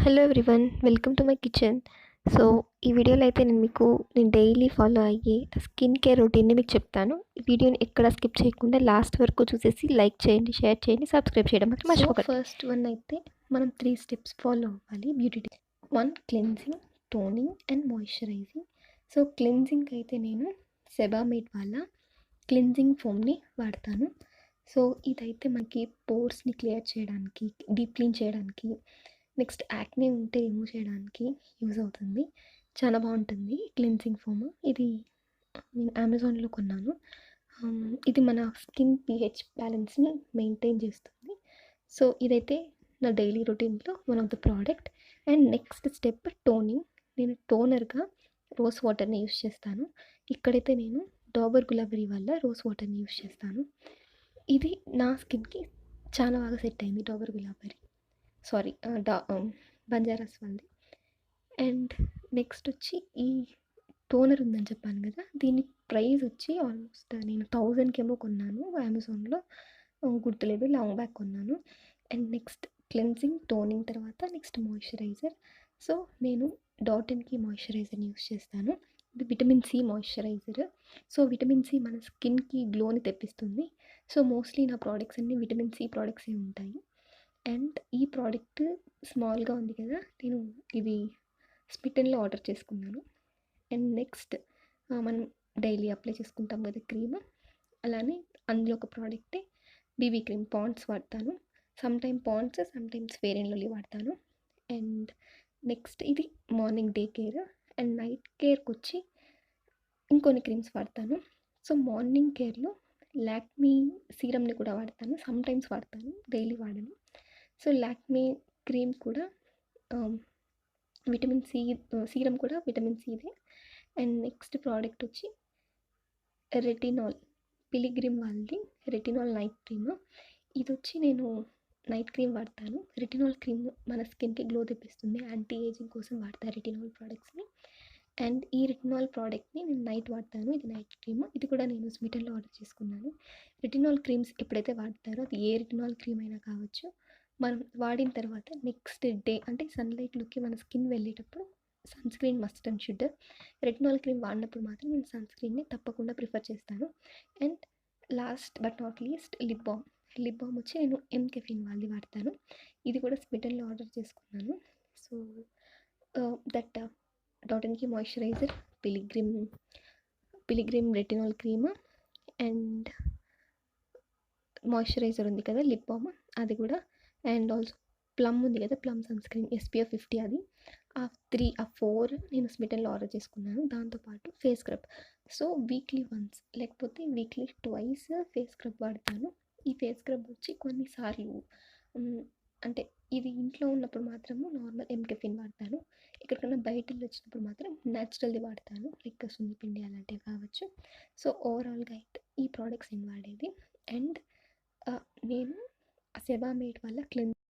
Hello everyone, welcome to my kitchen. So ఈ వీడియోలో అయితే నేను డైలీ ఫాలో అయ్యే స్కిన్ కేర్ రొటీన్ని మీకు చెప్తాను. ఈ వీడియోని ఎక్కడ స్కిప్ చేయకుండా లాస్ట్ వరకు చూసేసి లైక్ చేయండి, షేర్ చేయండి, సబ్స్క్రైబ్ చేయడం మాత్రం మర్చిపోకండి. ఫస్ట్ వన్ అయితే మనం 3 స్టెప్స్ ఫాలో అవ్వాలి beauty tip. 1 cleansing, toning and moisturising. So cleansing అయితే నేను సెబామేడ్ వాళ్ళ క్లెన్జింగ్ ఫోమ్ని వాడతాను. సో ఇదైతే మనకి పోర్స్ని క్లియర్ చేయడానికి, డీప్ క్లీన్ చేయడానికి, నెక్స్ట్ యాక్నే ఉంటే రిమూవ్ చేయడానికి యూజ్ అవుతుంది. చాలా బాగుంటుంది క్లెన్సింగ్ ఫోమ్. ఇది నేను అమెజాన్లో కొన్నాను. ఇది మన స్కిన్ pH బ్యాలెన్స్ని మెయింటైన్ చేస్తుంది. సో ఇదైతే నా డైలీ రొటీన్లో one of the product. And next step toning. నేను టోనర్గా రోజ్ వాటర్ని యూస్ చేస్తాను. ఇక్కడైతే నేను డాబర్ గులాబరీ వల్ల రోజ్ వాటర్ని యూస్ చేస్తాను. ఇది నా స్కిన్కి చాలా బాగా సెట్ అయింది. డాబర్ గులాబరీ సారీ బంజారాస్ వాళ్ళది. అండ్ నెక్స్ట్ వచ్చి ఈ టోనర్ ఉందని చెప్పాను కదా, దీని ప్రైస్ వచ్చి ఆల్మోస్ట్ నేను 1000కేమో కొన్నాను అమెజాన్లో, గుర్తులేదు, లాంగ్ బ్యాక్ కొన్నాను. అండ్ నెక్స్ట్ క్లెన్సింగ్, టోనింగ్ తర్వాత నెక్స్ట్ మాయిశ్చరైజర్. సో నేను డాటన్కి మాయిశ్చరైజర్ని యూస్ చేస్తాను. ఇది vitamin C moisturiser. So vitamin C మన స్కిన్కి గ్లోని తెప్పిస్తుంది. సో మోస్ట్లీ నా ప్రోడక్ట్స్ అన్నీ విటమిన్ సి ప్రోడక్ట్సే ఉంటాయి. అండ్ ఈ ప్రోడక్ట్ స్మాల్గా ఉంది కదా, నేను ఇది స్మిటన్లో ఆర్డర్ చేసుకున్నాను. అండ్ నెక్స్ట్ మనం డైలీ అప్లై చేసుకుంటాం కదా క్రీమ్, అలానే అందులో ఒక ప్రోడక్టే బీబీ క్రీమ్. పాండ్స్ వాడతాను, sometime Pond's, sometimes fair and lovely వాడతాను. అండ్ నెక్స్ట్ ఇది morning day care. And night కేర్కి వచ్చి ఇంకొన్ని క్రీమ్స్ వాడతాను. సో మార్నింగ్ కేర్లో లాక్మీ సీరమ్ని కూడా వాడతాను, సమ్టైమ్స్ వాడతాను, డైలీ వాడను. సో లాక్మీ క్రీమ్ కూడా విటమిన్ సి, సీరం కూడా విటమిన్ సిదే. అండ్ నెక్స్ట్ ప్రోడక్ట్ వచ్చి రెటినాల్, పిలిగ్రిమ్ వాళ్ళది రెటినాల్ నైట్ క్రీమ్. ఇది వచ్చి నేను నైట్ క్రీమ్ వాడతాను. రెటినాల్ క్రీమ్ మన స్కిన్కి గ్లో తెప్పిస్తుంది, యాంటీ ఏజింగ్ కోసం వాడతాను రెటినాల్ ప్రోడక్ట్స్ని. అండ్ ఈ రెటినాల్ ప్రోడక్ట్ని నేను నైట్ వాడతాను. ఇది నైట్ క్రీమ్. ఇది కూడా నేను స్మిటన్లో ఆర్డర్ చేసుకున్నాను. రెటినాల్ క్రీమ్స్ ఎప్పుడైతే వాడతారో, అది ఏ రెటినాల్ క్రీమ్ అయినా కావచ్చు, మనం వాడిన తర్వాత నెక్స్ట్ డే అంటే సన్లైట్లోకి మన స్కిన్ వెళ్ళేటప్పుడు sunscreen must and should. Retinol cream వాడినప్పుడు మాత్రం నేను సన్ స్క్రీన్ని తప్పకుండా ప్రిఫర్ చేస్తాను. And last but not least lip balm. Lip balm వచ్చి నేను ఎంకెఫిన్ వాళ్ళది వాడతాను. ఇది కూడా స్మిటన్లో ఆర్డర్ చేసుకున్నాను. సో దట్ డాటన్కి moisturiser, Pilgrim retinol cream and moisturiser ఉంది కదా లిప్ బామ్, అది కూడా. అండ్ ఆల్సో ప్లమ్ ఉంది కదా, ప్లమ్ సన్ స్క్రీన్ SPF 50, అది. ఆ 4 నేను స్మిటన్లో ఆర్డర్ చేసుకున్నాను. దాంతోపాటు face scrub. So weekly once లేకపోతే వీక్లీ ట్వైస్ ఫేస్ స్క్రబ్ వాడతాను. ఈ ఫేస్ స్క్రబ్ వచ్చి కొన్నిసార్లు అంటే ఇది ఇంట్లో ఉన్నప్పుడు మాత్రము నార్మల్ ఎంకెఫిన్ వాడతాను. ఎక్కడికైనా బయట వచ్చినప్పుడు మాత్రం న్యాచురల్ది వాడతాను, లైక్ సున్నిపిండి అలాంటివి కావచ్చు. సో ఓవరాల్గా అయితే ఈ ప్రోడక్ట్స్ నేను వాడేది. అండ్ నేను సెబామేడ్ వల్ల